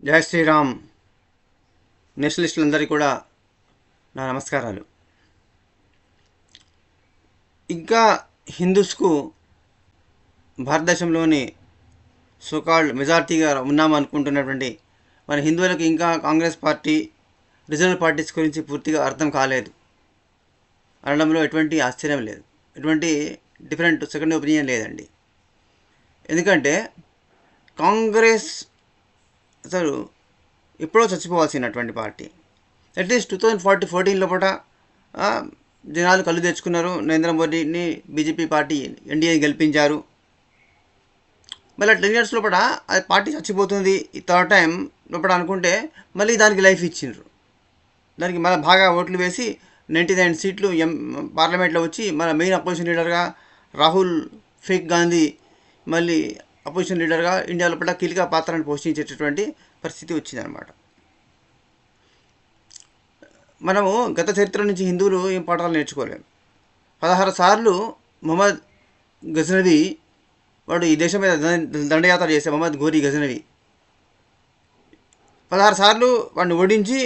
జై శ్రీరామ్. నేషనలిస్టులందరికీ కూడా నా నమస్కారాలు. ఇంకా హిందూస్కు భారతదేశంలోని సోకాల్డ్ మెజార్టీగా ఉన్నామనుకుంటున్నటువంటి మన హిందువులకు ఇంకా కాంగ్రెస్ పార్టీ, రీజనల్ పార్టీస్ గురించి పూర్తిగా అర్థం కాలేదు అనడంలో ఎటువంటి ఆశ్చర్యం లేదు, ఎటువంటి డిఫరెంట్ సెకండ్ ఒపీనియన్ లేదండి. ఎందుకంటే కాంగ్రెస్ అసలు ఎప్పుడో చచ్చిపోవాల్సినటువంటి పార్టీ. అట్లీస్ట్ 2014 లోపల జనాలు కళ్ళు తెచ్చుకున్నారు, నరేంద్ర మోడీని బీజేపీ పార్టీ ఎన్డీఏని గెలిపించారు. మళ్ళీ 10 years లోపల అది పార్టీ చచ్చిపోతుంది ఈ థర్డ్ టైం లోపల అనుకుంటే మళ్ళీ దానికి లైఫ్ ఇచ్చిండ్రు. దానికి మళ్ళీ బాగా ఓట్లు వేసి 99 సీట్లు పార్లమెంట్లో వచ్చి మన మెయిన్ అపోజిషన్ లీడర్గా రాహుల్ ఫేక్ గాంధీ మళ్ళీ అపోజిషన్ లీడర్గా ఇండియా లోపల కీలక పాత్రను పోషించేటటువంటి పరిస్థితి వచ్చిందనమాట. మనము గత చరిత్ర నుంచి హిందువులు ఏం పాఠాలు నేర్చుకోలేము. 16 సార్లు మొహమ్మద్ గజనవి వాడు ఈ దేశం మీద దండయాత్ర చేసే మొహమ్మద్ ఘోరీ గజనవి 16 సార్లు వాడిని ఓడించి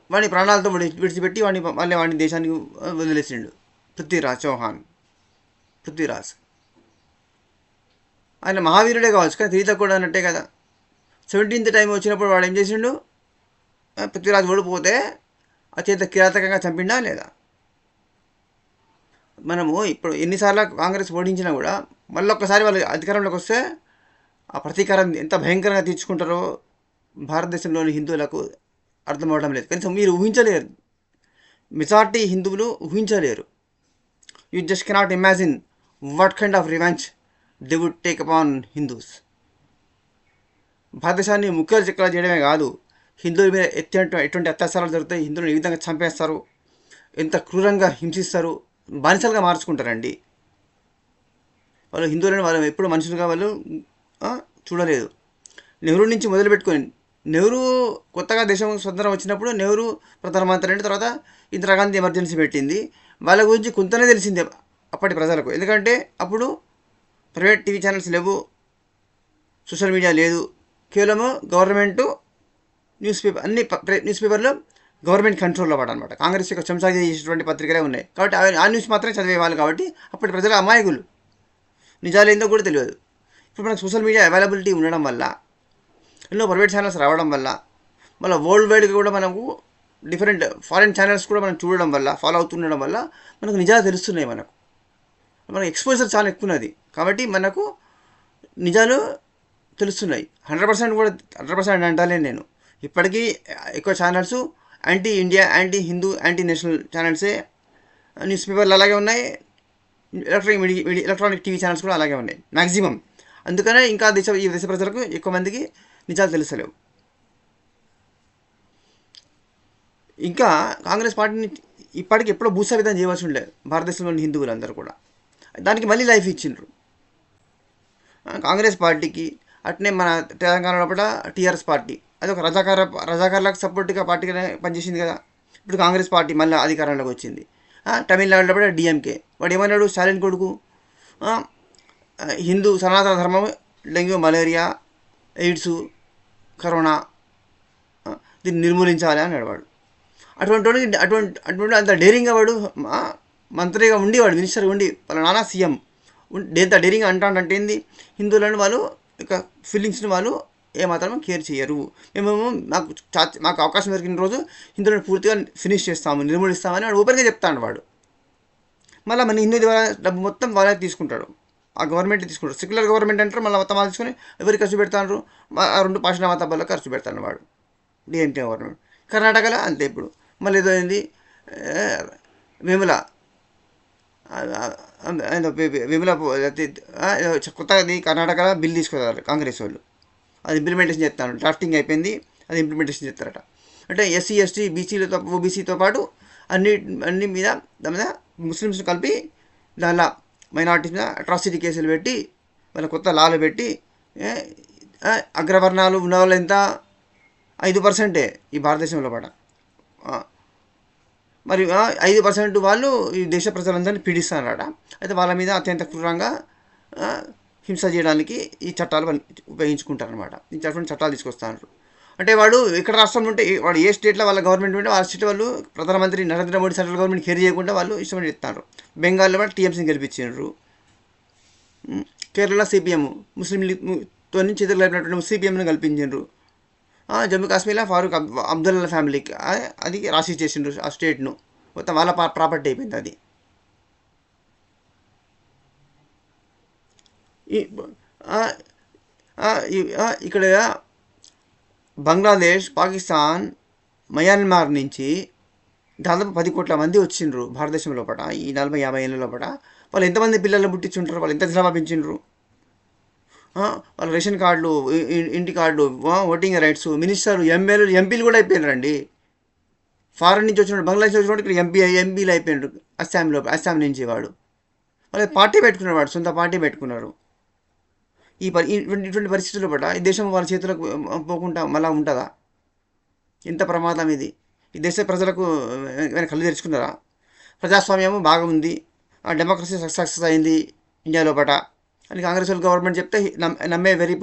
వాడిని ప్రాణాలతో విడిచిపెట్టి వాడిని దేశానికి వదిలేసిండు. పృథ్వీరాజ్ ఆయన మహావీరుడే కావచ్చు, కానీ తెలియత కూడా అన్నట్టే కదా. 17th టైం వచ్చినప్పుడు వాడు ఏం చేసిండు? పృథ్వీరాజ్ ఓడిపోతే అత్యంత కిరాతకంగా చంపిండా లేదా? మనము ఇప్పుడు ఎన్నిసార్లు కాంగ్రెస్ ఓడించినా కూడా మళ్ళీ ఒక్కసారి వాళ్ళు అధికారంలోకి వస్తే ఆ ప్రతీకారం ఎంత భయంకరంగా తీర్చుకుంటారో భారతదేశంలోని హిందువులకు అర్థం అవడం లేదు. కనీసం మీరు ఊహించలేరు, మెజార్టీ హిందువులు ఊహించలేరు. You just cannot imagine what kind of revenge they would take upon Hindus. భారతదేశాన్ని ముక్కలు చిక్కలు చేయడమే కాదు, హిందువుల మీద ఎటువంటి అత్యాచారాలు జరుగుతాయి, హిందువులను ఏ విధంగా చంపేస్తారు, ఎంత క్రూరంగా హింసిస్తారు, బానిసలుగా మార్చుకుంటారండి. వాళ్ళు హిందువులను వాళ్ళు ఎప్పుడు మనుషులుగా వాళ్ళు చూడలేదు. నెహ్రూ నుంచి మొదలుపెట్టుకొని నెహ్రూ కొత్తగా దేశం స్వతంత్రం వచ్చినప్పుడు నెహ్రూ ప్రధానమంత్రి అయిన తర్వాత ఇందిరాగాంధీ ఎమర్జెన్సీ పెట్టింది. వాళ్ళ గురించి కొంతనే తెలిసిందే అప్పటి ప్రజలకు. ఎందుకంటే అప్పుడు ప్రైవేట్ టీవీ ఛానల్స్ లేవు, సోషల్ మీడియా లేదు, కేవలము గవర్నమెంటు అన్ని న్యూస్ పేపర్లు గవర్నమెంట్ కంట్రోల్లో పడనమాట. కాంగ్రెస్ యొక్క చెంచాగి చేసేటువంటి పత్రికలే ఉన్నాయి కాబట్టి ఆ న్యూస్ మాత్రమే చదివేవాళ్ళు. కాబట్టి అప్పటి ప్రజల అమాయకులు, నిజాలు ఏందో కూడా తెలియదు. ఇప్పుడు మనకు సోషల్ మీడియా అవైలబిలిటీ ఉండడం వల్ల, ఎన్నో ప్రైవేట్ ఛానల్స్ రావడం వల్ల, మళ్ళీ వరల్డ్ వైడ్గా కూడా మనకు డిఫరెంట్ ఫారిన్ ఛానల్స్ కూడా మనం చూడడం వల్ల, ఫాలో అవుతుండడం వల్ల మనకు నిజాలు తెలుస్తున్నాయి. మనకు ఎక్స్పోజర్ చాలా ఎక్కువ ఉన్నది కాబట్టి మనకు నిజాలు తెలుస్తున్నాయి. 100% కూడా 100% అంటానే నేను. ఇప్పటికీ ఎక్కువ channels anti India, anti Hindu, anti national ఛానల్సే. న్యూస్ పేపర్లు అలాగే ఉన్నాయి, ఎలక్ట్రానిక్ టీవీ ఛానల్స్ కూడా అలాగే ఉన్నాయి మ్యాక్సిమం. అందుకనే ఇంకా ఈ దేశ ప్రజలకు ఎక్కువ మందికి నిజాలు తెలుస్తలేవు. ఇంకా కాంగ్రెస్ పార్టీని ఇప్పటికి ఎప్పుడో భూస్థాపితం చేయవలసి ఉండే భారతదేశంలోని హిందువులందరూ కూడా. దానికి మళ్ళీ లైఫ్ ఇచ్చిండ్రు కాంగ్రెస్ పార్టీకి. అట్నే మన తెలంగాణలో కూడా టీఆర్ఎస్ పార్టీ అది ఒక రజాకార్లకు సపోర్ట్గా పార్టీగానే పనిచేసింది కదా. ఇప్పుడు కాంగ్రెస్ పార్టీ మళ్ళీ అధికారంలోకి వచ్చింది. తమిళనాడులో కూడా డిఎంకే వాడు ఏమన్నాడు, స్టాలిన్ కొడుకు, హిందూ సనాతన ధర్మం, డెంగ్యూ, మలేరియా, ఎయిడ్స్, కరోనా దీన్ని నిర్మూలించాలి అన్నాడు వాడు. అటువంటి అంత డేరింగ్గా వాడు మంత్రిగా ఉండి, వాడు మినిస్టర్గా ఉండి, వాళ్ళ నాన్న సీఎం ఎంత డేరింగ్ అంటాడంటే ఏంది, హిందువులను వాళ్ళు యొక్క ఫీలింగ్స్ని వాళ్ళు ఏమాత్రం కేర్ చేయరు. మేము మాకు అవకాశం దొరికిన రోజు హిందువులను పూర్తిగా ఫినిష్ చేస్తాము, నిర్మూలిస్తామని వాడు ఓపెన్గా చెప్తాడు వాడు. మళ్ళీ మన హిందూ డబ్బు మొత్తం వాళ్ళే తీసుకుంటాడు, ఆ గవర్నమెంట్ తీసుకుంటాడు. సెక్యులర్ గవర్నమెంట్ అంటారు, మళ్ళీ మొత్తం వాళ్ళు తీసుకొని ఎవరికి ఖర్చు పెడతారు, 2 పాషాణ తబ్బాల్లో ఖర్చు పెడతాడు వాడు డిఎంకే గవర్నమెంట్. కర్ణాటకలో అంతే. ఇప్పుడు మళ్ళీ ఏదో అయింది, విమల కొత్తగా కర్ణాటకలో బిల్ తీసుకున్నారు కాంగ్రెస్ వాళ్ళు. అది ఇంప్లిమెంటేషన్ చేస్తాను, డ్రాఫ్టింగ్ అయిపోయింది, అది ఇంప్లిమెంటేషన్ చేస్తారట. అంటే ఎస్సీ ఎస్టీ బీసీలతో ఓబీసీతో పాటు అన్ని మీద దాని మీద ముస్లిమ్స్ కలిపి దానిలో మైనార్టీస్ మీద అట్రాసిటీ కేసులు పెట్టి వాళ్ళ కొత్త లాలు పెట్టి అగ్రవర్ణాలు ఉన్న వాళ్ళు ఎంత 5% ఈ భారతదేశంలో పడ. మరి 5% వాళ్ళు ఈ దేశ ప్రజలందరినీ పీడిస్తున్నారట. అయితే వాళ్ళ మీద అత్యంత క్రూరంగా హింస చేయడానికి ఈ చట్టాలు ఉపయోగించుకుంటారనమాట. ఈ చట్టాలు తీసుకొస్తున్నారు. అంటే వాడు ఇక్కడ రాష్ట్రంలో ఉంటే వాడు ఏ స్టేట్లో వాళ్ళ గవర్నమెంట్ ఉంటే వాళ్ళ స్టేట్ వాళ్ళు ప్రధానమంత్రి Narendra Modi central government care చేయకుండా వాళ్ళు ఇష్టపడి ఇస్తారు. బెంగాల్లో కూడా టీఎంసీని గెలిపించారు. కేరళ సిపిఎం ముస్లిం లీగ్తో చేతులు కలిపినటువంటి సిపిఎంను కల్పించారు. జమ్మూ కాశ్మీర్లో ఫారూక్ అబ్దుల్లా ఫ్యామిలీకి అది రాసి చేసిండ్రు ఆ స్టేట్ను. మొత్తం వాళ్ళ ప్రాపర్టీ అయిపోయింది అది. ఇక్కడ బంగ్లాదేశ్, పాకిస్తాన్, మయన్మార్ నుంచి దాదాపు 10 కోట్ల మంది వచ్చిండ్రు భారతదేశం లోపల. ఈ 40-50 ఏళ్ళ లోపల వాళ్ళు ఎంతమంది పిల్లలు పుట్టించుంటారు, వాళ్ళు ఎంత జనాభా పెంచిండ్రు. వాళ్ళ రేషన్ కార్డులు, ఇంటి కార్డు, ఓటింగ్ రైట్స్, మినిస్టర్, ఎంపీలు కూడా అయిపోయినారండి. ఫారెన్ నుంచి వచ్చిన బంగ్లాదేశ్ వచ్చినప్పుడు ఇక్కడ ఎంపీలు అయిపోయినారు. అస్సాం నుంచి వాడు వాళ్ళ పార్టీ పెట్టుకున్నారు, వాడు సొంత పార్టీ పెట్టుకున్నారు. ఇటువంటి పరిస్థితుల్లో పట్ల ఈ దేశం వాళ్ళ చేతులకు పోకుండా మళ్ళీ ఉంటుందా? ఎంత ప్రమాదం ఇది. ఈ దేశ ప్రజలకు ఏమైనా కళ్ళు తెరుచుకున్నారా? ప్రజాస్వామ్యము బాగా ఉంది, డెమోక్రసీ సక్సెస్ అయింది ఇండియా లోపల అని కాంగ్రెస్ గవర్నమెంట్ చెప్తే నమ్మే వెరీ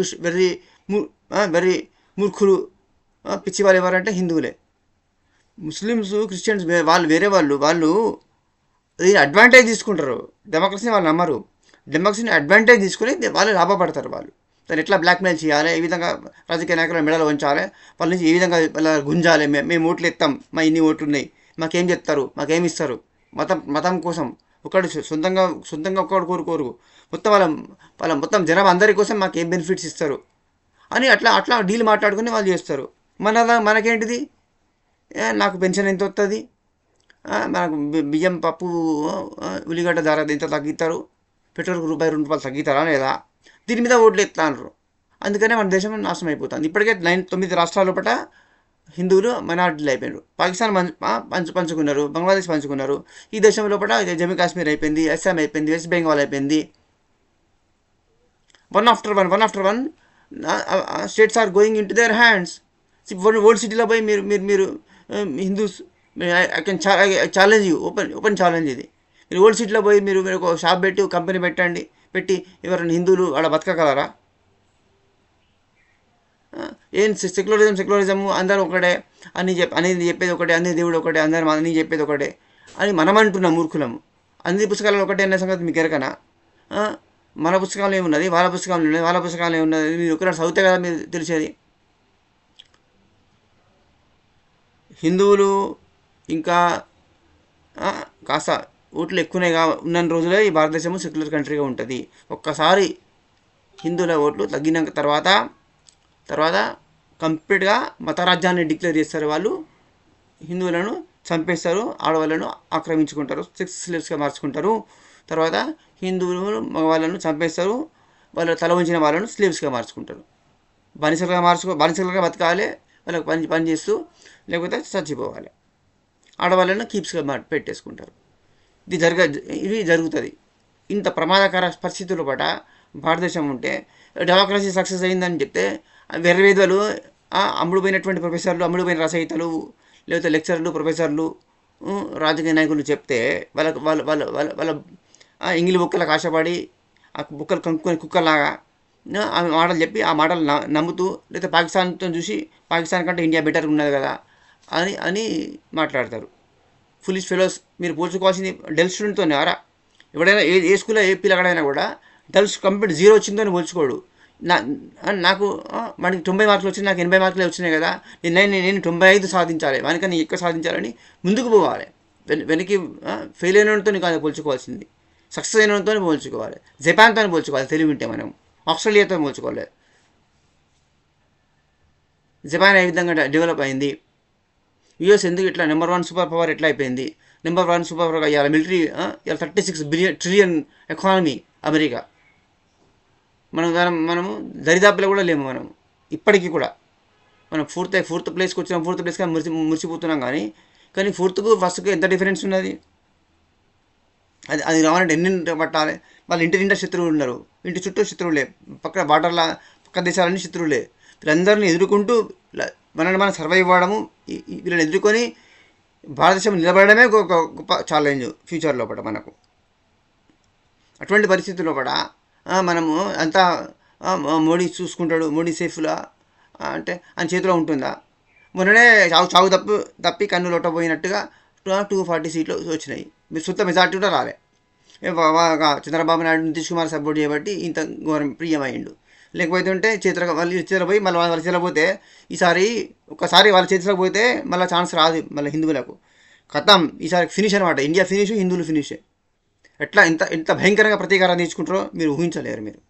మూర్ఖులు, పిచ్చి వాళ్ళు ఎవరంటే హిందువులే. ముస్లిమ్స్, క్రిస్టియన్స్ వాళ్ళు వేరే వాళ్ళు అడ్వాంటేజ్ తీసుకుంటారు. డెమోక్రసీని వాళ్ళు నమ్మరు. డెమోక్రసీని అడ్వాంటేజ్ తీసుకుని వాళ్ళు లాభపడతారు. వాళ్ళు దాన్ని ఎట్లా బ్లాక్మెయిల్ చేయాలి, ఏ విధంగా రాజకీయ నాయకులు మెడలు ఉంచాలి, వాళ్ళ నుంచి ఏ విధంగా గుంజాలి. మేము ఓట్లు ఎత్తాం, మా ఇన్ని ఓట్లు ఉన్నాయి, మాకేం చెప్తారు, మాకేమి ఇస్తారు, మతం కోసం ఒకడు సొంతంగా ఒక్కడు కోరుకోరు, మొత్తం వాళ్ళ మొత్తం జనాభా అందరి కోసం మాకు ఏం బెనిఫిట్స్ ఇస్తారు అని అట్లా డీల్ మాట్లాడుకుని వాళ్ళు చేస్తారు. మనకేంటిది, నాకు పెన్షన్ ఎంత వస్తుంది, మనకు బియ్యం, పప్పు, ఉల్లిగడ్డ ధర ఎంత తగ్గిస్తారు, పెట్రోల్కి ₹2 తగ్గితారా లేదా, దీని మీద ఓట్లు ఎత్తా అన్నారు. అందుకనే మన దేశం నాశనం అయిపోతుంది. ఇప్పటికే 9 రాష్ట్రాల లోపల హిందువులు మైనారిటీలు అయిపోయినారు. పాకిస్తాన్ పంచుకున్నారు, బంగ్లాదేశ్ పంచుకున్నారు. ఈ దేశం లోపల జమ్మూ కాశ్మీర్ అయిపోయింది, అస్సాం అయిపోయింది, వెస్ట్ బెంగాల్ అయిపోయింది. One after one states are going into their hands. Old సిటీలో పోయి మీరు Hindus, I can challenge you, open challenge ఇది. మీరు ఓల్డ్ సిటీలో పోయి మీరు ఒక షాప్ పెట్టి, ఒక కంపెనీ పెట్టి ఎవరైనా హిందువులు ఆడ బతకగలరా? ఏం సెక్యులరిజం అందరూ ఒకటే అనేది చెప్పేది ఒకటే, అన్ని దేవుడు ఒకటే, అందరూ అన్నీ చెప్పేది ఒకటే అని మనం అంటున్నాం మూర్ఖులము. అన్ని పుస్తకాలు ఒకటే అనే సంగతి మీకు ఎరకనా? మన పుస్తకాలు ఏమున్నది, వాళ్ళ పుస్తకాలు ఏమున్నది, మీరు ఒకనాడు చదివితే కదా మీరు తెలిసేది. హిందువులు ఇంకా కాస్త ఓట్లు ఎక్కువనే ఉన్న రోజులే ఈ భారతదేశము సెక్యులర్ కంట్రీగా ఉంటుంది. ఒక్కసారి హిందువుల ఓట్లు తగ్గిన తర్వాత కంప్లీట్గా మతరాజ్యాన్ని డిక్లేర్ చేస్తారు. వాళ్ళు హిందువులను చంపేస్తారు, ఆడవాళ్ళను ఆక్రమించుకుంటారు, సెక్స్ స్లేవ్స్గా మార్చుకుంటారు. తర్వాత హిందువులు మగవాళ్ళను చంపేస్తారు, వాళ్ళ తల ఉంచిన వాళ్ళను స్లేవ్స్గా మార్చుకుంటారు. బానిసలుగా బతకాలి, వాళ్ళకి పని చేస్తూ, లేకపోతే చచ్చిపోవాలి. ఆడవాళ్ళను కీప్స్గా పెట్టేసుకుంటారు. ఇది జరుగుతుంది. ఇంత ప్రమాదకర పరిస్థితుల పట భారతదేశం ఉంటే డెమోక్రసీ సక్సెస్ అయిందని చెప్తే వెర్రవేదలు, అమ్ముడుపోయినటువంటి ప్రొఫెసర్లు, అమ్ముడుపోయిన రచయితలు, లేకపోతే లెక్చరర్లు, ప్రొఫెసర్లు, రాజకీయ నాయకులు చెప్తే వాళ్ళ ఇంగిలి బుక్కలకు ఆశపడి ఆ బుక్కలు కనుక్కొని కుక్కలాగా ఆ మాటలు చెప్పి ఆ మాటలు నమ్ముతూ, లేకపోతే పాకిస్తాన్తో చూసి పాకిస్తాన్ కంటే ఇండియా బెటర్గా ఉన్నది కదా అని మాట్లాడతారు. Foolish fellows. మీరు పోల్చుకోవాల్సింది డెల్ స్టూడెంట్తోనే. ఎవడైనా ఏ స్కూల్లో ఏ పిల్లగాడైనా కూడా డెల్ కంప్లీట్ 0 వచ్చిందని పోల్చుకోడు. నాకు మనకి 90 మార్కులు వచ్చినాయి, నాకు 80 మార్కులే వచ్చినాయి కదా, నేను 95 సాధించాలి, వానికన్నా ఎక్కువ సాధించాలని ముందుకు పోవాలి. వెనక్కి ఫెయిల్ అయినతో కాదు పోల్చుకోవాల్సింది, సక్సెస్ అయినతో పోల్చుకోవాలి. జపాన్తో పోల్చుకోవాలి, తెలివి ఉంటే మనం ఆస్ట్రేలియాతో పోల్చుకోవాలి. జపాన్ ఏ విధంగా డెవలప్ అయింది, యూఎస్ ఎందుకు ఇట్లా నెంబర్ 1 సూపర్ పవర్ ఎట్లా అయిపోయింది, నెంబర్ 1 సూపర్ పవర్ ఇవాళ మిలిటరీ, ఇవాళ 36 ట్రిలియన్ ఎకానమీ అమెరికా. మనము దరిదాపులో కూడా లేము. మనం ఇప్పటికీ కూడా మనం ఫోర్త్ ప్లేస్కి వచ్చినాం, ఫోర్త్ ప్లేస్కి మురిసిపోతున్నాం. కానీ ఫోర్త్కు ఫస్ట్కు ఎంత డిఫరెన్స్ ఉన్నది? అది రావాలంటే ఎన్ని పట్టాలి? వాళ్ళు ఇంటి నిండా శత్రువులు ఉన్నారు, ఇంటి చుట్టూ శత్రువులే, పక్క దేశాలన్నీ శత్రువులే. వీళ్ళందరినీ ఎదుర్కొంటూ మనం సర్వైవ్ అవ్వడము, వీళ్ళని ఎదుర్కొని భారతదేశం నిలబడమే ఒక గొప్ప ఛాలెంజ్ ఫ్యూచర్ లోపల మనకు. అటువంటి పరిస్థితుల్లో కూడా మనము అంతా మోడీ చూసుకుంటాడు, మోడీ సేఫ్లా, అంటే ఆయన చేతిలో ఉంటుందా? మొన్ననే చావు తప్పి కన్ను లొట్టపోయినట్టుగా 240 సీట్లు వచ్చినాయి. మీరు సొంత మెజార్టీ కూడా రాలే. చంద్రబాబు నాయుడు నితీష్ కుమార్ సపోర్ట్ చేయబట్టి ఇంత ఘోరం ప్రియమైండు. లేకపోతే ఉంటే వాళ్ళ చేతిలో పోయి మళ్ళీ వాళ్ళ చేతిలో పోతే ఈసారి ఒక్కసారి వాళ్ళ చేతిలో పోతే మళ్ళీ ఛాన్స్ రాదు మళ్ళీ హిందువులకు. ఖతం ఈసారి ఫినిష్ అనమాట. ఇండియా ఫినిష్, హిందువులు ఫినిష్. ఎట్లా ఎంత భయంకరంగా ప్రతీకారం తీసుకుంటారో మీరు ఊహించలేరు. మీరు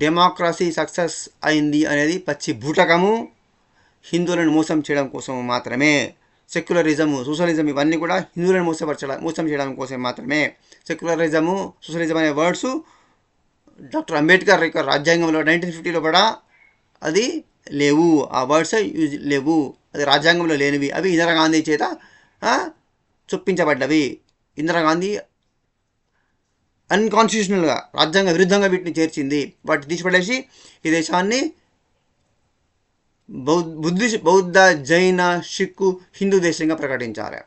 డెమోక్రసీ సక్సెస్ అయింది అనేది పచ్చి బూటకము. హిందువులను మోసం చేయడం కోసం మాత్రమే. సెక్యులరిజము, సోషలిజం ఇవన్నీ కూడా హిందువులను మోసం చేయడం కోసం మాత్రమే. సెక్యులరిజము, సోషలిజం అనే వర్డ్స్ డాక్టర్ అంబేద్కర్ యొక్క రాజ్యాంగంలో 1950లో కూడా అది లేవు. ఆ వర్డ్స్ లేవు, అది రాజ్యాంగంలో లేనివి. అవి ఇందిరాగాంధీ చేత చొప్పించబడ్డవి. ఇందిరాగాంధీ అన్కాన్స్టిట్యూషనల్గా, రాజ్యాంగ విరుద్ధంగా వీటిని చేర్చింది. వాటిని తీసిపడేసి ఈ దేశాన్ని బౌద్ధ, జైన, సిక్కు, హిందూ దేశంగా ప్రకటించాలి.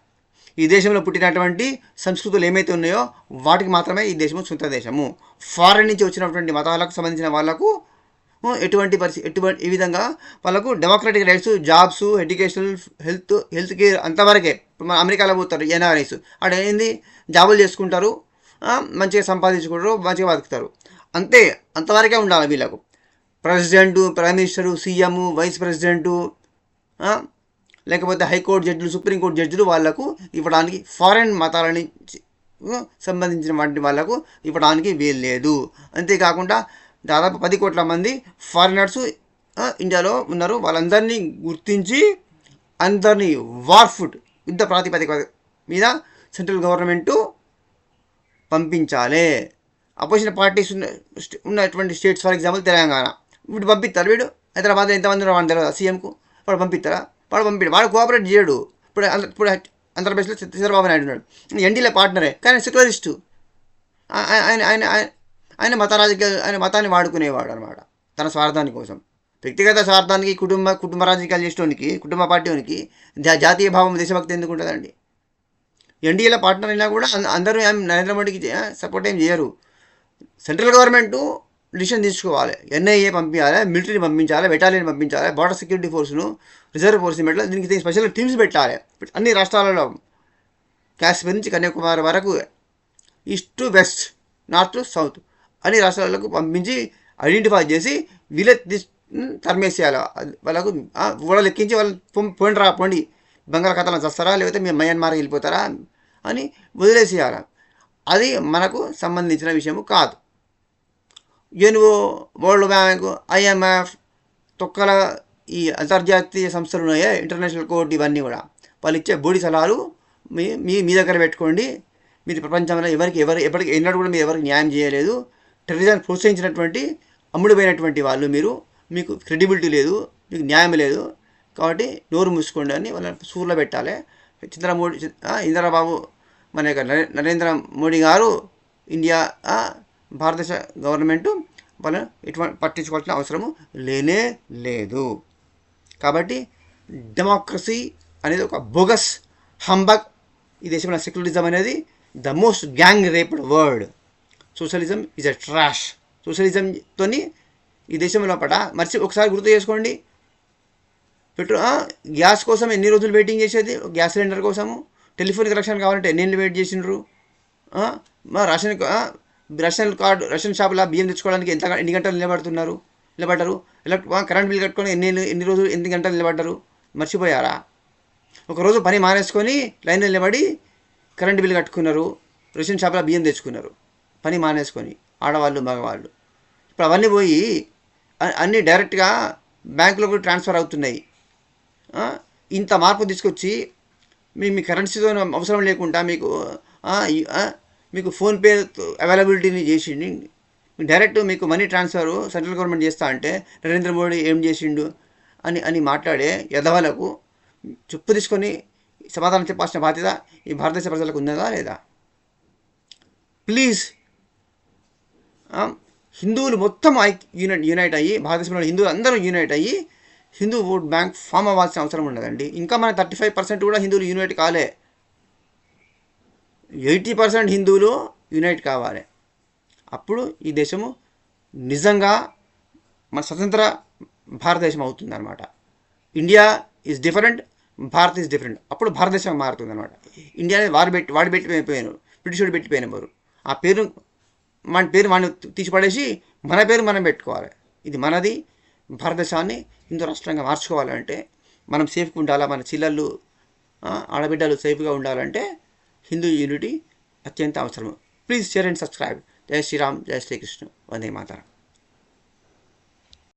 ఈ దేశంలో పుట్టినటువంటి సంస్కృతులు ఏమైతే ఉన్నాయో వాటికి మాత్రమే ఈ దేశము సొంత దేశము. ఫారెన్ నుంచి వచ్చినటువంటి మతాలకు సంబంధించిన వాళ్ళకు ఈ విధంగా వాళ్ళకు democratic rights, jobs, educational, health care అంతవరకే. మన అమెరికాలో పోతారు ఎన్ఆర్ఐస్, అక్కడ ఏంది జాబులు చేసుకుంటారు, మంచిగా సంపాదించుకుంటారు, మంచిగా బతుకుతారు, అంతే. అంతవరకే ఉండాలి వీళ్ళకు. President, prime minister, CM, vice president, లేకపోతే హైకోర్టు జడ్జిలు, సుప్రీంకోర్టు జడ్జిలు వాళ్ళకు ఇవ్వడానికి, ఫారెన్ మతాల నుంచి సంబంధించిన వాటి వాళ్ళకు ఇవ్వడానికి వీలు లేదు. అంతేకాకుండా దాదాపు 10 కోట్ల మంది ఫారినర్స్ ఇండియాలో ఉన్నారు. వాళ్ళందరినీ గుర్తించి అందరినీ వార్ఫుడ్ యుద్ధ ప్రాతిపదిక మీద సెంట్రల్ గవర్నమెంటు పంపించాలి. అపోజిషన్ పార్టీస్ ఉన్నటువంటి స్టేట్స్, ఫర్ ఎగ్జాంపుల్ తెలంగాణ, వీడు పంపిస్తారు. వీడు హైదరాబాద్లో ఎంతమంది ఉన్నారు వాడు తెలియదు. సీఎంకు వాడు పంపిస్తారా? వాడు కోఆపరేట్ చేయడు. ఇప్పుడు ఆంధ్రప్రదేశ్లో చంద్రబాబు నాయుడు ఉన్నాడు, ఎన్డీఏ పార్ట్నరే, కానీ సెక్యులరిస్టు. ఆయన మతాన్ని వాడుకునేవాడు అనమాట తన స్వార్థాని కోసం. వ్యక్తిగత స్వార్థానికి, కుటుంబ రాజకీయాలు చేసేవానికి, కుటుంబ పార్టీకి జాతీయ భావం, దేశభక్తి ఎందుకు ఉంటుందండి? ఎన్డీఏలో పార్ట్నర్ అయినా కూడా అందరూ నరేంద్ర మోడీకి సపోర్ట్ ఏం చేయరు. సెంట్రల్ గవర్నమెంటు డిసిషన్ తీసుకోవాలి. ఎన్ఐఏ పంపించాలి, మిలిటరీని పంపించాలి, బెటాలియన్ పంపించాలి, బార్డర్ సెక్యూరిటీ ఫోర్స్ను, రిజర్వ్ ఫోర్స్ని పెట్టాలి. దీనికి స్పెషల్ టీమ్స్ పెట్టాలి. అన్ని రాష్ట్రాలలో, కాశ్మీర్ నుంచి కన్యాకుమారి వరకు, east to west, north to south, అన్ని రాష్ట్రాలకు పంపించి ఐడెంటిఫై చేసి వీళ్ళే తరిమేసేయాలి. వాళ్ళకు ఊళ్ళో ఎక్కించి వాళ్ళు పోండి బంగాళాఖాతంలో చస్తారా, లేకపోతే మీరు మయన్మార్కి వెళ్ళిపోతారా అని వదిలేసేయాలి. అది మనకు సంబంధించిన విషయము కాదు. యుఎన్ఓ, వరల్డ్ బ్యాంక్, ఐఎంఎఫ్, తొక్కల ఈ అంతర్జాతీయ సంస్థలు ఉన్నాయే, ఇంటర్నేషనల్ కోర్ట్, ఇవన్నీ కూడా వాళ్ళు ఇచ్చే బోడి సలహాలు మీ దగ్గర పెట్టుకోండి. మీరు ప్రపంచంలో ఎప్పటికీ ఎన్నడూ కూడా మీరు ఎవరికి న్యాయం చేయలేదు. టెర్రరిజం ప్రోత్సహించినటువంటి అమ్ముడుపోయినటువంటి వాళ్ళు మీకు క్రెడిబిలిటీ లేదు, మీకు న్యాయం లేదు. కాబట్టి నోరు మూసుకోండి అని వాళ్ళని సూర్లో పెట్టాలి. ఇందిరాబాబు మన యొక్క నరేంద్ర మోడీ గారు, ఇండియా, భారతదేశ గవర్నమెంటు వాళ్ళని ఎటువంటి పట్టించుకోవాల్సిన అవసరము లేనే లేదు. కాబట్టి డెమోక్రసీ అనేది ఒక బోగస్ హంబగ్. ఈ దేశంలో సెక్యులరిజం అనేది the most gang raped word. Socialism is a trash. సోషలిజంతో ఈ దేశంలో ఒకసారి గుర్తు చేసుకోండి. గ్యాస్ కోసం ఎన్ని రోజులు వెయిటింగ్ చేసేది, గ్యాస్ సిలిండర్ కోసము. టెలిఫోన్ కనెక్షన్ కావాలంటే ఎన్ని వెయిట్ చేసిండ్రు. రేషన్ కార్డు, రేషన్ షాపులో బియ్యం తెచ్చుకోవడానికి ఎన్ని గంటలు నిలబడ్డారు. కరెంట్ బిల్ కట్టుకొని ఎన్ని గంటలు నిలబడ్డారు, మర్చిపోయారా? ఒకరోజు పని మానేసుకొని లైన్లో నిలబడి కరెంట్ బిల్ కట్టుకున్నారు, రేషన్ షాపులో బియ్యం తెచ్చుకున్నారు, పని మానేసుకొని, ఆడవాళ్ళు, మగవాళ్ళు. ఇప్పుడు అవన్నీ పోయి అన్నీ డైరెక్ట్గా బ్యాంకులోకి ట్రాన్స్ఫర్ అవుతున్నాయి. ఇంత మార్పు తీసుకొచ్చి మీ కరెన్సీతో అవసరం లేకుండా మీకు ఫోన్పే అవైలబిలిటీని చేసిండి. డైరెక్ట్ మీకు మనీ ట్రాన్స్ఫర్ సెంట్రల్ గవర్నమెంట్ చేస్తా అంటే నరేంద్ర మోడీ ఏం చేసిండు అని మాట్లాడే యదవలకు చెప్పు తీసుకొని సమాధానం చెప్పాల్సిన బాధ్యత ఈ భారతదేశ ప్రజలకు ఉన్నదా లేదా? ప్లీజ్, హిందువులు మొత్తం యూనైట్ అయ్యి, భారతదేశంలో హిందువులు అందరూ యూనైట్ అయ్యి హిందూ ఓట్ బ్యాంక్ ఫామ్ అవ్వాల్సిన అవసరం ఉండదండి. ఇంకా మన 35% కూడా హిందువులు యూనైట్ కాలే. 80% హిందువులు యూనైట్ కావాలి. అప్పుడు ఈ దేశము నిజంగా మన స్వతంత్ర భారతదేశం అవుతుంది అనమాట. India is different, Bharat is different. అప్పుడు భారతదేశం మారుతుంది అనమాట. ఇండియా అనేది వాడు పెట్టిపోయాను, బ్రిటిష్ వాడు పెట్టిపోయిన వారు. ఆ పేరు మన పేరు మనం తీసిపడేసి మన పేరు మనం పెట్టుకోవాలి. ఇది మనది. భారతదేశాన్ని హిందూ రాష్ట్రంగా మార్చుకోవాలంటే మనం సేఫ్గా ఉండాలా, మన చిల్లళ్ళు ఆడబిడ్డలు సేఫ్గా ఉండాలంటే హిందూ యూనిటీ అత్యంత అవసరం. Please share and subscribe. జై శ్రీరామ్, జై శ్రీకృష్ణ, వందే మాతరం.